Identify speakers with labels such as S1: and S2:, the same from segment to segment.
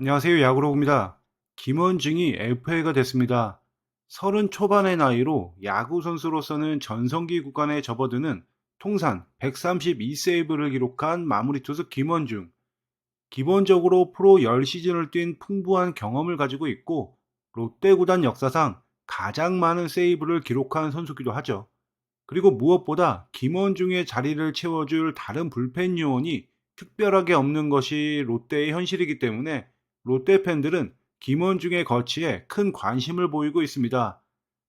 S1: 안녕하세요. 야구로우입니다. 김원중이 FA가 됐습니다. 30 초반의 나이로 야구 선수로서는 전성기 구간에 접어드는 통산 132세이브를 기록한 마무리 투수 김원중. 기본적으로 프로 10시즌을 뛴 풍부한 경험을 가지고 있고 롯데 구단 역사상 가장 많은 세이브를 기록한 선수기도 하죠. 그리고 무엇보다 김원중의 자리를 채워줄 다른 불펜 요원이 특별하게 없는 것이 롯데의 현실이기 때문에 롯데 팬들은 김원중의 거치에 큰 관심을 보이고 있습니다.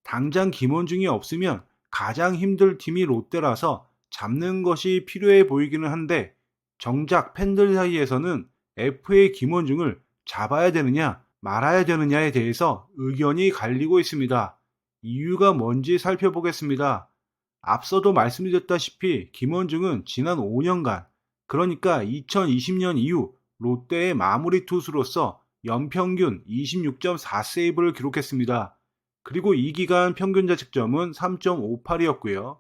S1: 당장 김원중이 없으면 가장 힘들 팀이 롯데라서 잡는 것이 필요해 보이기는 한데 정작 팬들 사이에서는 FA 김원중을 잡아야 되느냐 말아야 되느냐에 대해서 의견이 갈리고 있습니다. 이유가 뭔지 살펴보겠습니다. 앞서도 말씀드렸다시피 김원중은 지난 5년간, 그러니까 2020년 이후 롯데의 마무리 투수로서 연평균 26.4세이브를 기록했습니다. 그리고 이 기간 평균 자책점은 3.58이었고요.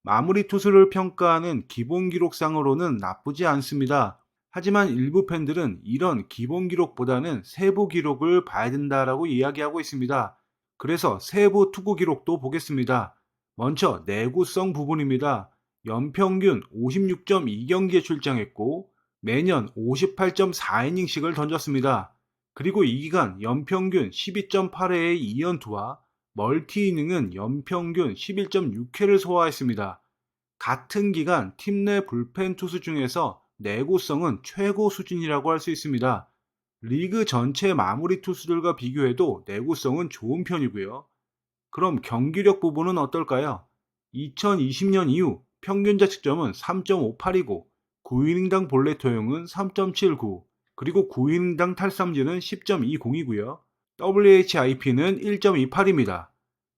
S1: 마무리 투수를 평가하는 기본 기록상으로는 나쁘지 않습니다. 하지만 일부 팬들은 이런 기본 기록보다는 세부 기록을 봐야 된다라고 이야기하고 있습니다. 그래서 세부 투구 기록도 보겠습니다. 먼저 내구성 부분입니다. 연평균 56.2경기에 출장했고 매년 58.4이닝씩을 던졌습니다. 그리고 이 기간 연평균 12.8회의 2연투와 멀티이닝은 연평균 11.6회를 소화했습니다. 같은 기간 팀 내 불펜 투수 중에서 내구성은 최고 수준이라고 할 수 있습니다. 리그 전체 마무리 투수들과 비교해도 내구성은 좋은 편이고요. 그럼 경기력 부분은 어떨까요? 2020년 이후 평균 자책점은 3.58이고 9이닝당 볼넷 허용은 3.79, 그리고 9이닝당 탈삼진은 10.20이고요. WHIP는 1.28입니다.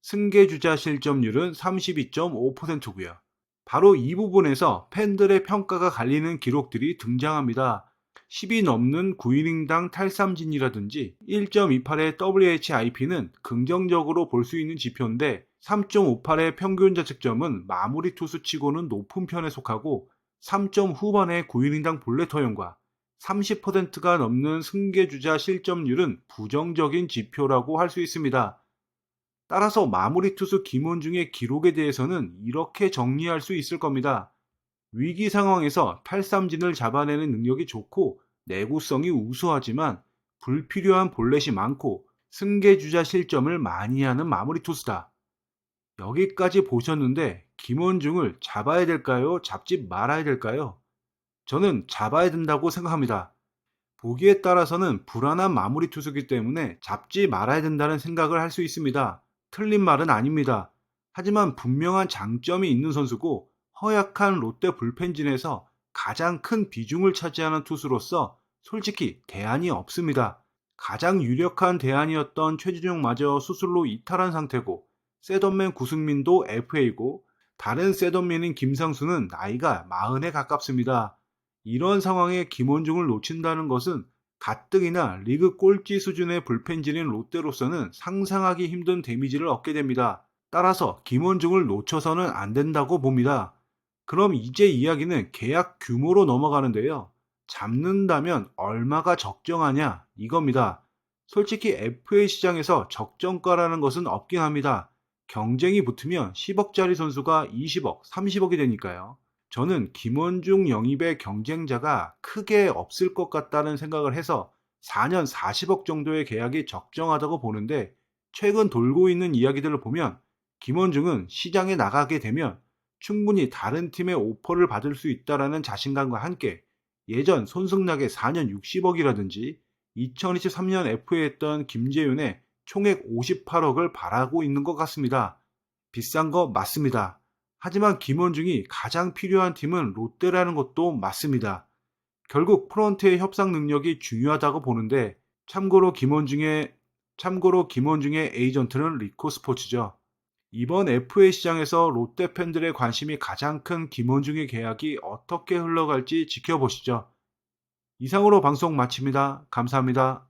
S1: 승계주자 실점률은 32.5%고요. 바로 이 부분에서 팬들의 평가가 갈리는 기록들이 등장합니다. 10이 넘는 9이닝당 탈삼진이라든지 1.28의 WHIP는 긍정적으로 볼 수 있는 지표인데 3.58의 평균 자책점은 마무리 투수치고는 높은 편에 속하고 3점 후반의 9이닝당 볼넷 허용과 30%가 넘는 승계주자 실점률은 부정적인 지표라고 할 수 있습니다. 따라서 마무리 투수 김원중의 기록에 대해서는 이렇게 정리할 수 있을 겁니다. 위기 상황에서 탈삼진을 잡아내는 능력이 좋고 내구성이 우수하지만 불필요한 볼넷이 많고 승계주자 실점을 많이 하는 마무리 투수다. 여기까지 보셨는데 김원중을 잡아야 될까요? 잡지 말아야 될까요? 저는 잡아야 된다고 생각합니다. 보기에 따라서는 불안한 마무리 투수이기 때문에 잡지 말아야 된다는 생각을 할 수 있습니다. 틀린 말은 아닙니다. 하지만 분명한 장점이 있는 선수고 허약한 롯데 불펜진에서 가장 큰 비중을 차지하는 투수로서 솔직히 대안이 없습니다. 가장 유력한 대안이었던 최준용마저 수술로 이탈한 상태고 셋업맨 구승민도 FA고 다른 셋업맨인 김상수는 나이가 40에 가깝습니다. 이런 상황에 김원중을 놓친다는 것은 가뜩이나 리그 꼴찌 수준의 불펜진인 롯데로서는 상상하기 힘든 데미지를 얻게 됩니다. 따라서 김원중을 놓쳐서는 안 된다고 봅니다. 그럼 이제 이야기는 계약 규모로 넘어가는데요. 잡는다면 얼마가 적정하냐 이겁니다. 솔직히 FA 시장에서 적정가라는 것은 없긴 합니다. 경쟁이 붙으면 10억짜리 선수가 20억, 30억이 되니까요. 저는 김원중 영입의 경쟁자가 크게 없을 것 같다는 생각을 해서 4년 40억 정도의 계약이 적정하다고 보는데 최근 돌고 있는 이야기들을 보면 김원중은 시장에 나가게 되면 충분히 다른 팀의 오퍼를 받을 수 있다라는 자신감과 함께 예전 손승락의 4년 60억이라든지 2023년 FA했던 김재윤의 총액 58억을 바라고 있는 것 같습니다. 비싼 거 맞습니다. 하지만 김원중이 가장 필요한 팀은 롯데라는 것도 맞습니다. 결국 프런트의 협상 능력이 중요하다고 보는데 참고로 김원중의 에이전트는 리코스포츠죠. 이번 FA 시장에서 롯데 팬들의 관심이 가장 큰 김원중의 계약이 어떻게 흘러갈지 지켜보시죠. 이상으로 방송 마칩니다. 감사합니다.